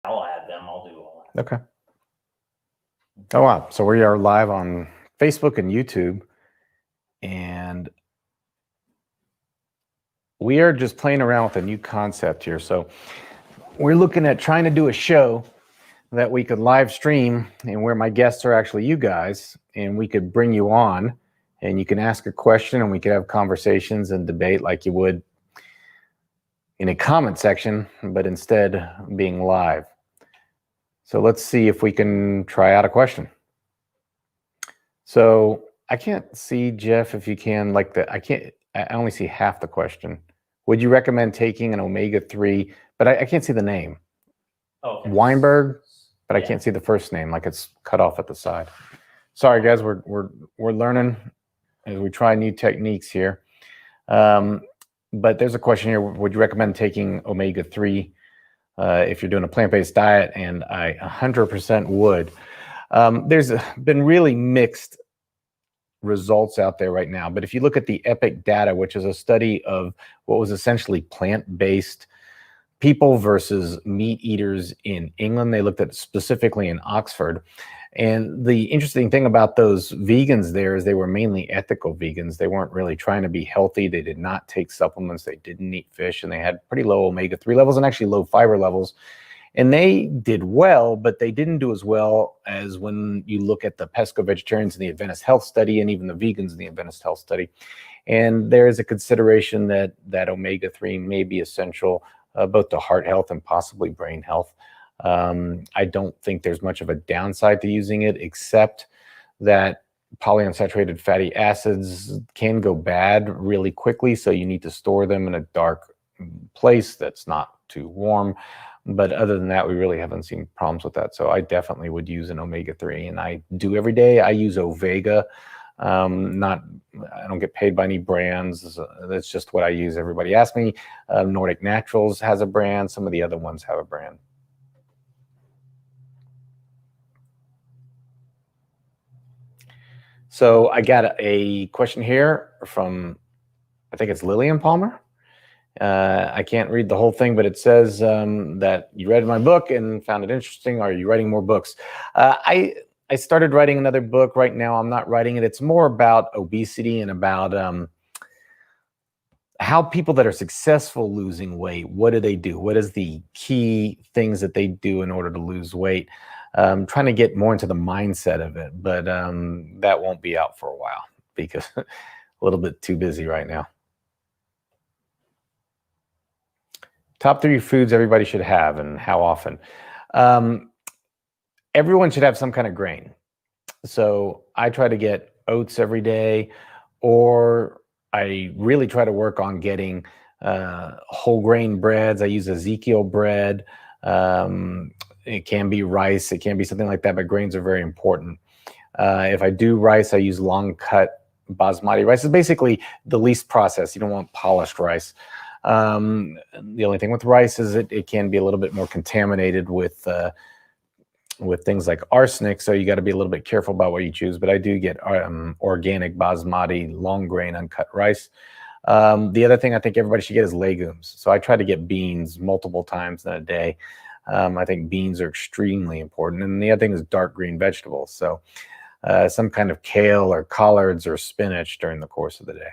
I'll add them. I'll do all that. Okay. Oh, wow. So we are live on Facebook and YouTube, and we are just playing around with a new concept here. So we're looking at trying to do a show that we could live stream and where my guests are actually you guys, and we could bring you on and you can ask a question and we could have conversations and debate like you would in a comment section, but instead being live. So let's see if we can try out a question. So I can't see, Jeff, if you can, like I only see half the question. Would you recommend taking an omega-3? But I can't see the name. Okay. Weinberg, but I can't see the first name, like it's cut off at the side. Sorry, guys, we're learning as we try new techniques here. But there's a question here. Would you recommend taking omega-3 if you're doing a plant-based diet? And I 100% would. There's been really mixed results out there right now. But if you look at the EPIC data, which is a study of what was essentially plant-based people versus meat eaters in England, they looked at specifically in Oxford. And the interesting thing about those vegans there is they were mainly ethical vegans. They weren't really trying to be healthy. They did not take supplements. They didn't eat fish, and they had pretty low omega-3 levels and actually low fiber levels. And they did well, but they didn't do as well as when you look at the pesco-vegetarians in the Adventist Health Study and even the vegans in the Adventist Health Study. And there is a consideration that omega-3 may be essential both to heart health and possibly brain health. I don't think there's much of a downside to using it, except that polyunsaturated fatty acids can go bad really quickly. So you need to store them in a dark place that's not too warm. But other than that, we really haven't seen problems with that. So I definitely would use an omega-3, and I do every day. I use Ovega. I don't get paid by any brands. That's just what I use. Everybody asks me. Nordic Naturals has a brand. Some of the other ones have a brand. So I got a question here from, I think it's Lillian Palmer. I can't read the whole thing, but it says that you read my book and found it interesting. Are you writing more books? I started writing another book. Right now I'm not writing it. It's more about obesity and about how people that are successful losing weight, what do they do? What is the key things that they do in order to lose weight? Trying to get more into the mindset of it, but that won't be out for a while because a little bit too busy right now. Top 3 foods everybody should have and how often. Everyone should have some kind of grain. So I try to get oats every day, or I really try to work on getting whole grain breads. I use Ezekiel bread. It can be rice. It can be something like that, but grains are very important. If I do rice, I use long cut basmati rice. It's basically the least processed. You don't want polished rice. The only thing with rice is it can be a little bit more contaminated with things like arsenic, so you got to be a little bit careful about what you choose. But I do get organic basmati long grain uncut rice. The other thing I think everybody should get is legumes. So I try to get beans multiple times in a day. I think beans are extremely important. And the other thing is dark green vegetables. So some kind of kale or collards or spinach during the course of the day.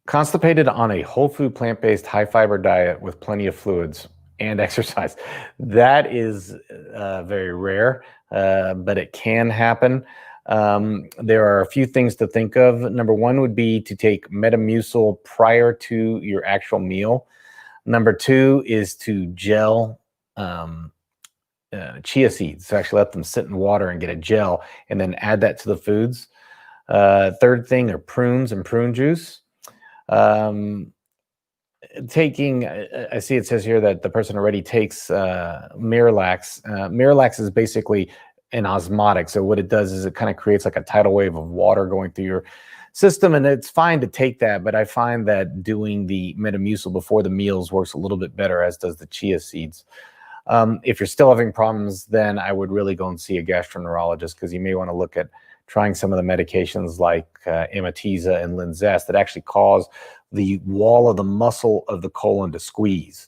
Constipated on a whole food, plant-based, high fiber diet with plenty of fluids and exercise. That is very rare, but it can happen. There are a few things to think of. Number one would be to take Metamucil prior to your actual meal. Number 2 is to gel chia seeds. So actually let them sit in water and get a gel and then add that to the foods. Third thing are prunes and prune juice. Taking, I see it says here that the person already takes Miralax. Miralax is basically an osmotic. So what it does is it kind of creates like a tidal wave of water going through your system, and it's fine to take that, but I find that doing the Metamucil before the meals works a little bit better, as does the chia seeds. If you're still having problems, then I would really go and see a gastroenterologist, because you may want to look at trying some of the medications like Amitiza and Linzess that actually cause the wall of the muscle of the colon to squeeze.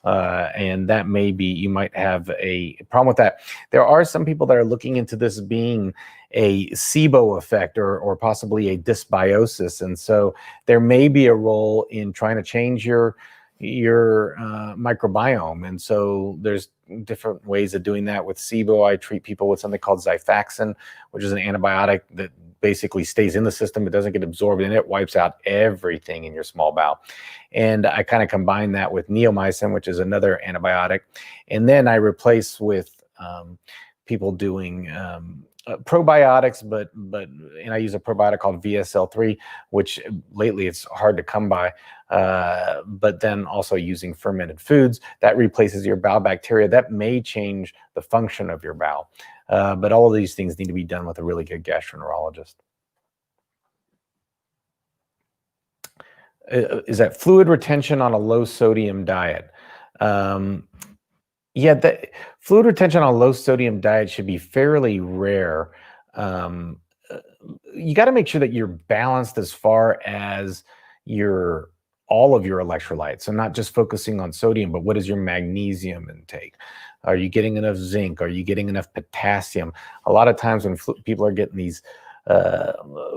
And that may be, you might have a problem with that. There are some people that are looking into this being a SIBO effect or possibly a dysbiosis. And so there may be a role in trying to change your microbiome. And so there's different ways of doing that. With SIBO, I treat people with something called Xifaxan, which is an antibiotic that basically stays in the system. It doesn't get absorbed and it wipes out everything in your small bowel. And I kind of combine that with neomycin, which is another antibiotic. And then I replace with people doing probiotics, and I use a probiotic called VSL3, which lately it's hard to come by. But then also using fermented foods that replaces your bowel bacteria. That may change the function of your bowel. But all of these things need to be done with a really good gastroenterologist. Is that fluid retention on a low sodium diet? Yeah, fluid retention on a low sodium diet should be fairly rare. You got to make sure that you're balanced as far as all of your electrolytes. So not just focusing on sodium, but what is your magnesium intake? Are you getting enough zinc? Are you getting enough potassium? A lot of times when people are getting these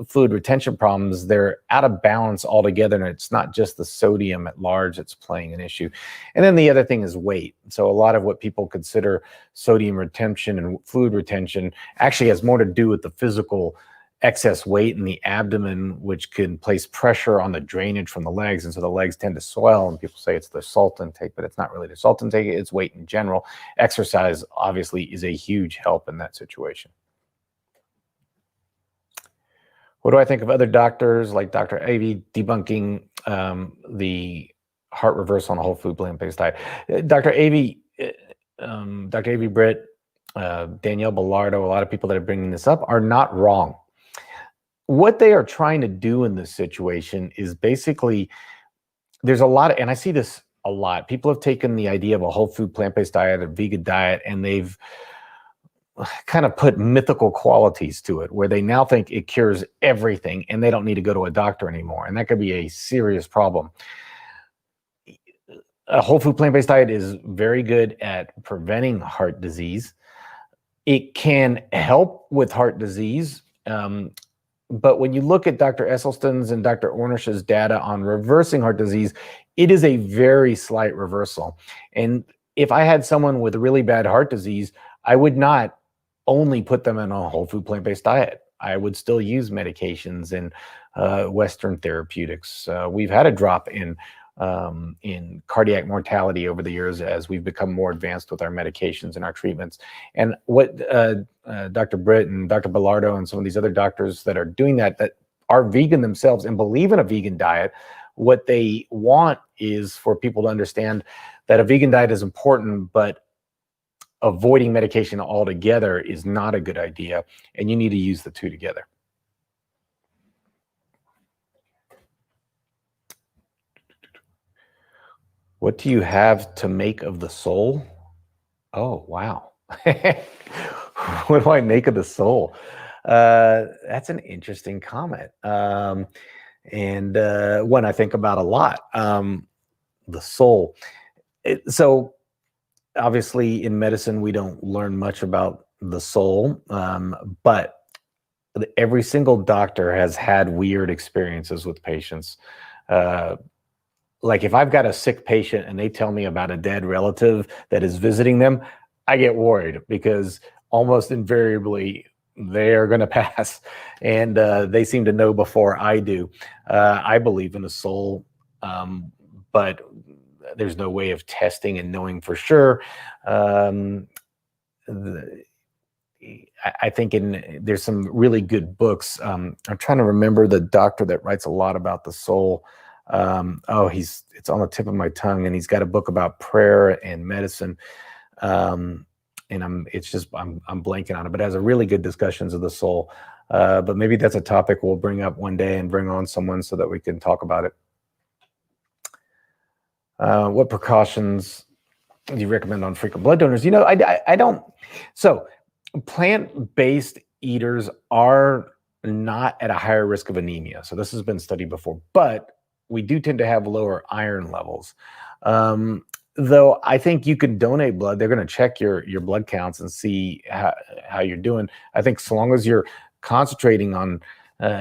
fluid retention problems, they're out of balance altogether, and it's not just the sodium at large that's playing an issue. And then the other thing is weight. So a lot of what people consider sodium retention and fluid retention actually has more to do with the physical excess weight in the abdomen, which can place pressure on the drainage from the legs. And so the legs tend to swell, and people say it's the salt intake, but it's not really the salt intake, it's weight in general. Exercise obviously is a huge help in that situation. What do I think of other doctors like Dr. Avey debunking the heart reversal on a whole food plant-based diet? Dr. Avey, Britt, Danielle Bellardo, a lot of people that are bringing this up are not wrong. What they are trying to do in this situation is basically, there's a lot, and I see this a lot. People have taken the idea of a whole food plant-based diet, a vegan diet, and they've kind of put mythical qualities to it, where they now think it cures everything and they don't need to go to a doctor anymore. And that could be a serious problem. A whole food plant-based diet is very good at preventing heart disease. It can help with heart disease. But when you look at Dr. Esselstyn's and Dr. Ornish's data on reversing heart disease, it is a very slight reversal. And if I had someone with really bad heart disease, I would not only put them in a whole food plant-based diet. I would still use medications and Western therapeutics. We've had a drop in cardiac mortality over the years as we've become more advanced with our medications and our treatments. And what Dr. Britt and Dr. Bellardo and some of these other doctors that are doing that are vegan themselves and believe in a vegan diet, what they want is for people to understand that a vegan diet is important, but avoiding medication altogether is not a good idea, and you need to use the two together. What do you have to make of the soul? Oh, wow. What do I make of the soul? That's an interesting comment. And one I think about a lot. The soul. So obviously in medicine, we don't learn much about the soul, but every single doctor has had weird experiences with patients. Like if I've got a sick patient and they tell me about a dead relative that is visiting them, I get worried because almost invariably they are going to pass, and they seem to know before I do. I believe in the soul, but there's no way of testing and knowing for sure. I think there's some really good books. I'm trying to remember the doctor that writes a lot about the soul. It's on the tip of my tongue, and he's got a book about prayer and medicine. And I'm blanking on it, but it has a really good discussions of the soul. But maybe that's a topic we'll bring up one day and bring on someone so that we can talk about it. What precautions do you recommend on frequent blood donors? I don't. So plant-based eaters are not at a higher risk of anemia. So this has been studied before, but we do tend to have lower iron levels. though I think you could donate blood. They're going to check your blood counts and see how you're doing. I think so long as you're concentrating on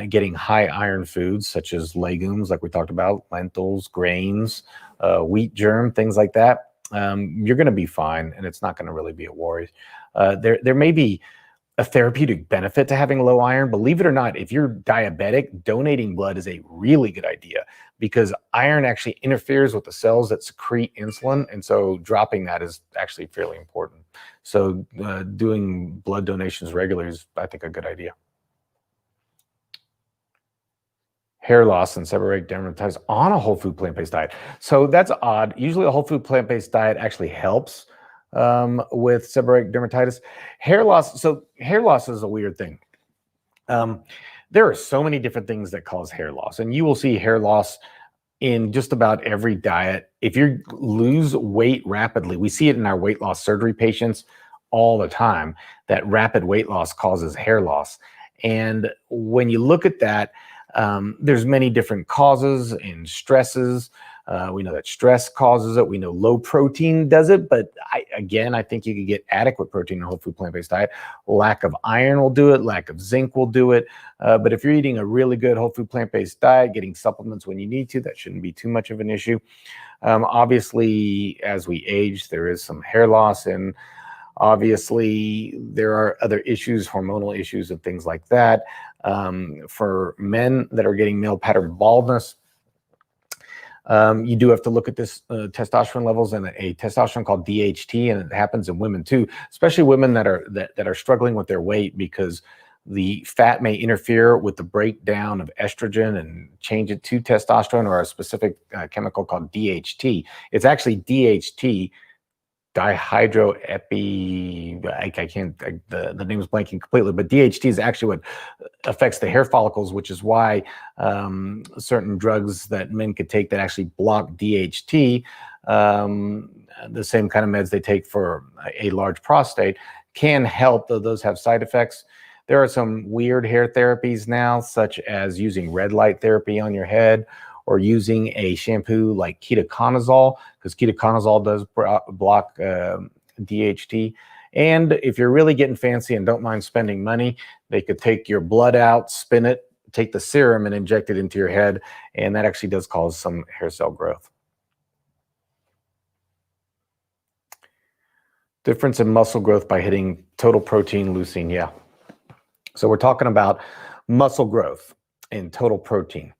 getting high iron foods such as legumes, like we talked about, lentils, grains, wheat germ, things like that, you're going to be fine, and it's not going to really be a worry. There may be a therapeutic benefit to having low iron. Believe it or not, if you're diabetic, donating blood is a really good idea because iron actually interferes with the cells that secrete insulin. And so dropping that is actually fairly important. So doing blood donations regularly is, I think, a good idea. Hair loss and seborrheic dermatitis on a whole food plant-based diet. So that's odd. Usually a whole food plant-based diet actually helps with seborrheic dermatitis. Hair loss. So hair loss is a weird thing. There are so many different things that cause hair loss, and you will see hair loss in just about every diet. If you lose weight rapidly, we see it in our weight loss surgery patients all the time, that rapid weight loss causes hair loss. And when you look at that, there's many different causes and stresses. We know that stress causes it. We know low protein does it, but I think you could get adequate protein in a whole food plant-based diet. Lack of iron will do it. Lack of zinc will do it. But if you're eating a really good whole food plant-based diet, getting supplements when you need to, that shouldn't be too much of an issue. Obviously, as we age, there is some hair loss, and obviously there are other issues, hormonal issues and things like that. For men that are getting male pattern baldness, you do have to look at this testosterone levels and a testosterone called DHT, and it happens in women too, especially women that are struggling with their weight because the fat may interfere with the breakdown of estrogen and change it to testosterone or a specific chemical called DHT. It's actually DHT, dihydroepi. The name is blanking completely, but DHT is actually what affects the hair follicles, which is why certain drugs that men could take that actually block DHT, the same kind of meds they take for a large prostate, can help, though those have side effects. There are some weird hair therapies now, such as using red light therapy on your head, or using a shampoo like ketoconazole, because ketoconazole does block DHT. And if you're really getting fancy and don't mind spending money, they could take your blood out, spin it, take the serum and inject it into your head. And that actually does cause some hair cell growth. Difference in muscle growth by hitting total protein leucine. Yeah. So we're talking about muscle growth and total protein.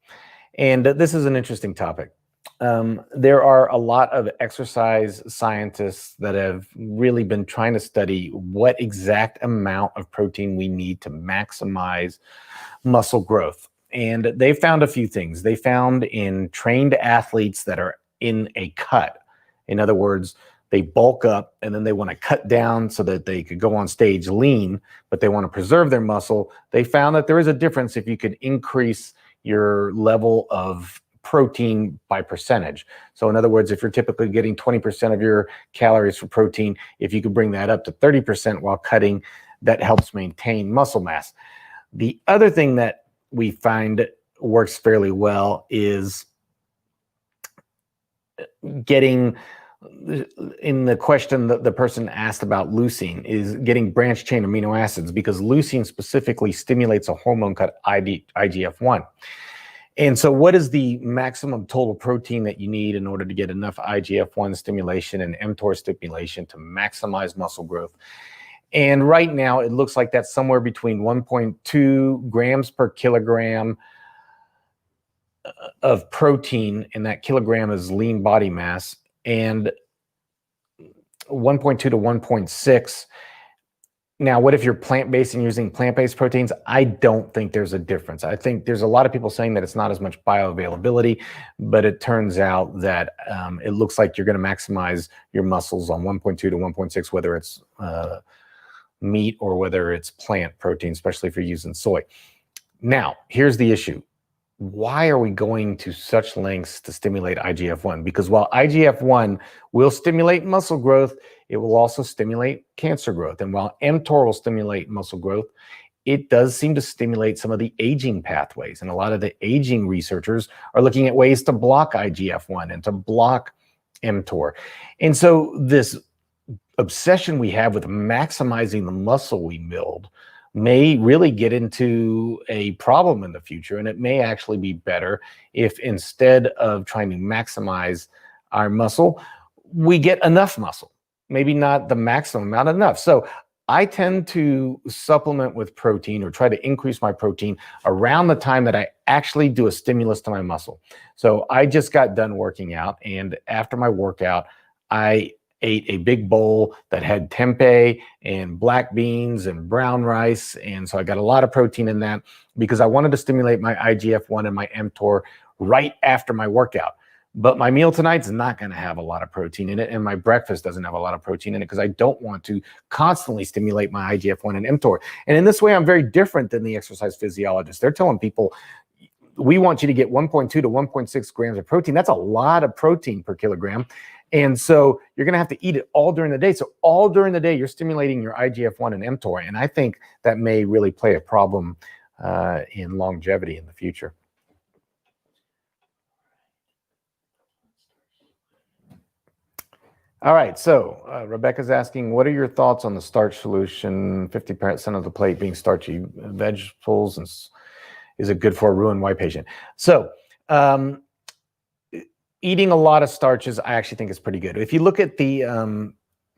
And this is an interesting topic. There are a lot of exercise scientists that have really been trying to study what exact amount of protein we need to maximize muscle growth. And they found a few things. They found in trained athletes that are in a cut. In other words, they bulk up and then they want to cut down so that they could go on stage lean, but they want to preserve their muscle. They found that there is a difference if you could increase your level of protein by percentage. So in other words, if you're typically getting 20% of your calories for protein, if you could bring that up to 30% while cutting, that helps maintain muscle mass. The other thing that we find works fairly well is getting, in the question that the person asked about leucine, is getting branched chain amino acids, because leucine specifically stimulates a hormone called IGF-1. And so what is the maximum total protein that you need in order to get enough IGF-1 stimulation and mTOR stimulation to maximize muscle growth? And right now it looks like that's somewhere between 1.2 grams per kilogram of protein, and that kilogram is lean body mass, and 1.2 to 1.6. Now, what if you're plant-based and using plant-based proteins? I don't think there's a difference. I think there's a lot of people saying that it's not as much bioavailability, but it turns out that it looks like you're going to maximize your muscles on 1.2 to 1.6, whether it's meat or whether it's plant protein, especially if you're using soy. Now, here's the issue. Why are we going to such lengths to stimulate IGF-1? Because while IGF-1 will stimulate muscle growth, it will also stimulate cancer growth. And while mTOR will stimulate muscle growth, it does seem to stimulate some of the aging pathways. And a lot of the aging researchers are looking at ways to block IGF-1 and to block mTOR. And so this obsession we have with maximizing the muscle we build may really get into a problem in the future. And it may actually be better if instead of trying to maximize our muscle, we get enough muscle, maybe not the maximum amount, enough. So I tend to supplement with protein or try to increase my protein around the time that I actually do a stimulus to my muscle. So I just got done working out, and after my workout, I ate a big bowl that had tempeh and black beans and brown rice. And so I got a lot of protein in that because I wanted to stimulate my IGF-1 and my mTOR right after my workout. But my meal tonight's not going to have a lot of protein in it, and my breakfast doesn't have a lot of protein in it because I don't want to constantly stimulate my IGF-1 and mTOR. And in this way, I'm very different than the exercise physiologists. They're telling people, we want you to get 1.2 to 1.6 grams of protein. That's a lot of protein per kilogram. And so you're going to have to eat it all during the day. So all during the day, you're stimulating your IGF-1 and mTOR. And I think that may really play a problem in longevity in the future. All right, so Rebecca's asking, what are your thoughts on the starch solution, 50% of the plate being starchy vegetables, and is it good for a Roux en Y patient? So eating a lot of starches, I actually think is pretty good. If you look at the,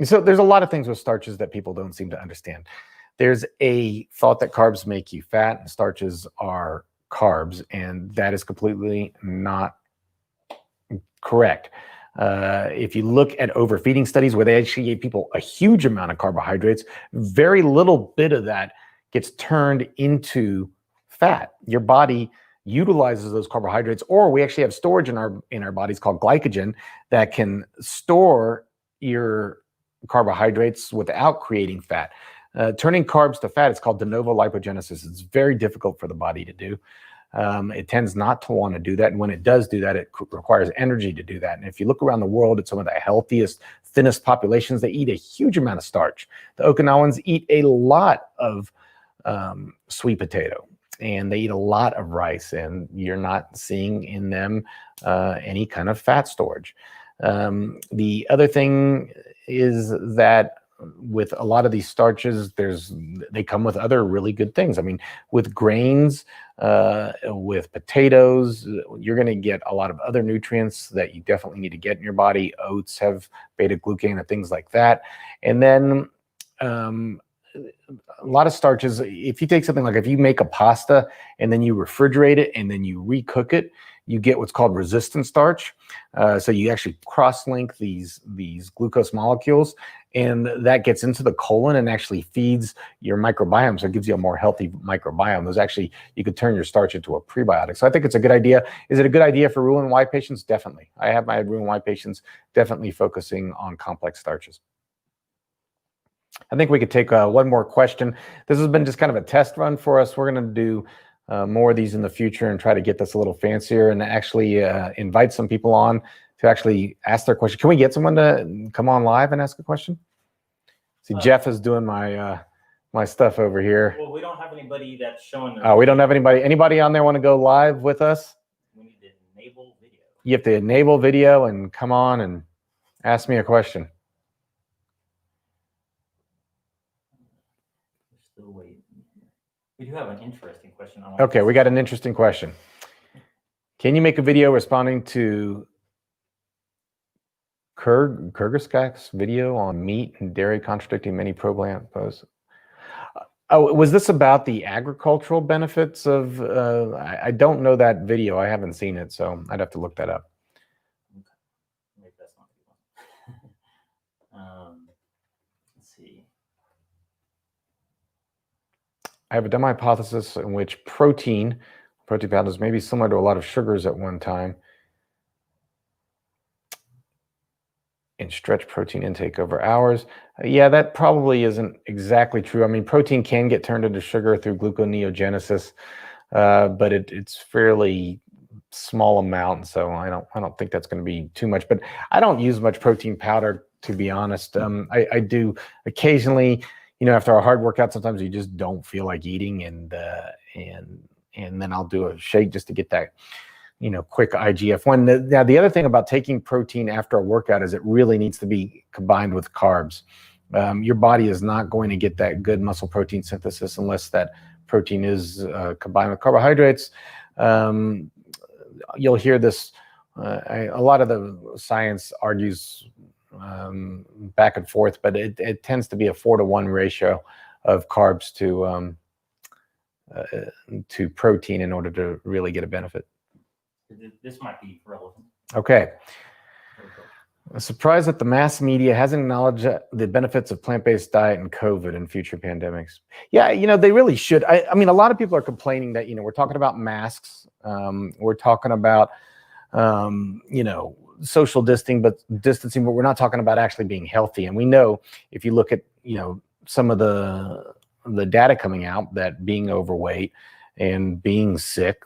so there's a lot of things with starches that people don't seem to understand. There's a thought that carbs make you fat and starches are carbs, and that is completely not correct. If you look at overfeeding studies where they actually gave people a huge amount of carbohydrates, very little bit of that gets turned into fat. Your body utilizes those carbohydrates, or we actually have storage in our bodies called glycogen that can store your carbohydrates without creating fat. Turning carbs to fat is called de novo lipogenesis. It's very difficult for the body to do. It tends not to want to do that. And when it does do that, it requires energy to do that. And if you look around the world at some of the healthiest, thinnest populations, they eat a huge amount of starch. The Okinawans eat a lot of sweet potato, and they eat a lot of rice, and you're not seeing in them any kind of fat storage. The other thing is that with a lot of these starches, they come with other really good things. I mean, with grains, with potatoes, you're going to get a lot of other nutrients that you definitely need to get in your body. Oats have beta glucan and things like that. And then a lot of starches, if you take something like, if you make a pasta and then you refrigerate it and then you recook it, you get what's called resistant starch. So you actually cross-link these glucose molecules, and that gets into the colon and actually feeds your microbiome. So it gives you a more healthy microbiome. Those actually, you could turn your starch into a prebiotic. So I think it's a good idea. Is it a good idea for Roux en Y patients? Definitely. I have my Roux en Y patients definitely focusing on complex starches. I think we could take one more question. This has been just kind of a test run for us. We're going to do more of these in the future and try to get this a little fancier and actually invite some people on to actually ask their question. Can we get someone to come on live and ask a question? See, Jeff is doing my my stuff over here. Well, we don't have anybody that's showing their. Oh, we don't have anybody. Anybody on there want to go live with us? We need to enable video. You have to enable video and come on and ask me a question. We're still waiting. We do have an interesting question. Okay, we got an interesting question. Can you make a video responding to Kyrgyzstak's video on meat and dairy contradicting many pro-plant posts? Oh, was this about the agricultural benefits of? I don't know that video. I haven't seen it, so I'd have to look that up. Okay. Maybe that's not the one. Let's see. I have a dumb hypothesis in which protein powders may be similar to a lot of sugars at one time and stretch protein intake over hours. Yeah, that probably isn't exactly true. I mean, protein can get turned into sugar through gluconeogenesis, but it's fairly small amount, so I don't think that's going to be too much. But I don't use much protein powder, to be honest. I do occasionally. You know, after a hard workout, sometimes you just don't feel like eating, and then I'll do a shake just to get that quick IGF-1. Now, the other thing about taking protein after a workout is it really needs to be combined with carbs. Your body is not going to get that good muscle protein synthesis unless that protein is combined with carbohydrates. You'll hear this. A lot of the science argues back and forth, but it tends to be a 4-to-1 ratio of carbs to protein in order to really get a benefit. This might be relevant. Okay. I'm surprised that the mass media hasn't acknowledged the benefits of plant-based diet and COVID and future pandemics. Yeah, they really should. I mean, a lot of people are complaining that, we're talking about masks. We're talking about, social distancing, but we're not talking about actually being healthy. And we know if you look at, some of the data coming out that being overweight and being sick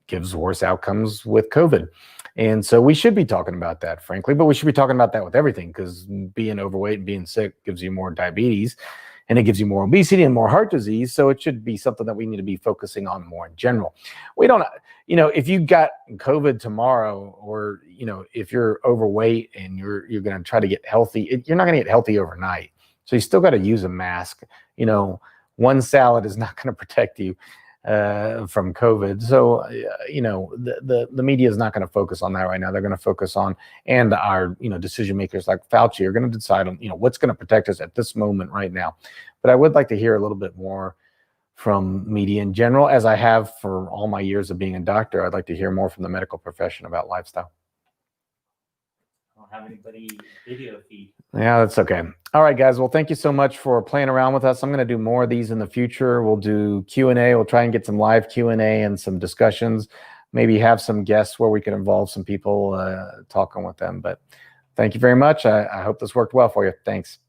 gives worse outcomes with COVID. And so we should be talking about that, frankly, but we should be talking about that with everything, because being overweight and being sick gives you more diabetes, and it gives you more obesity and more heart disease. So it should be something that we need to be focusing on more in general. We don't, if you got COVID tomorrow, or, if you're overweight and you're going to try to get healthy, you're not going to get healthy overnight. So you still got to use a mask. One salad is not going to protect you from COVID. So, the media is not going to focus on that right now. They're going to focus on, and our, decision makers like Fauci are going to decide on, what's going to protect us at this moment right now. But I would like to hear a little bit more from media in general, as I have for all my years of being a doctor. I'd like to hear more from the medical profession about lifestyle. I don't have anybody video feed. Yeah, that's okay. All right, guys. Well, thank you so much for playing around with us. I'm going to do more of these in the future. We'll do Q&A. We'll try and get some live Q&A and some discussions. Maybe have some guests where we can involve some people talking with them. But thank you very much. I hope this worked well for you. Thanks.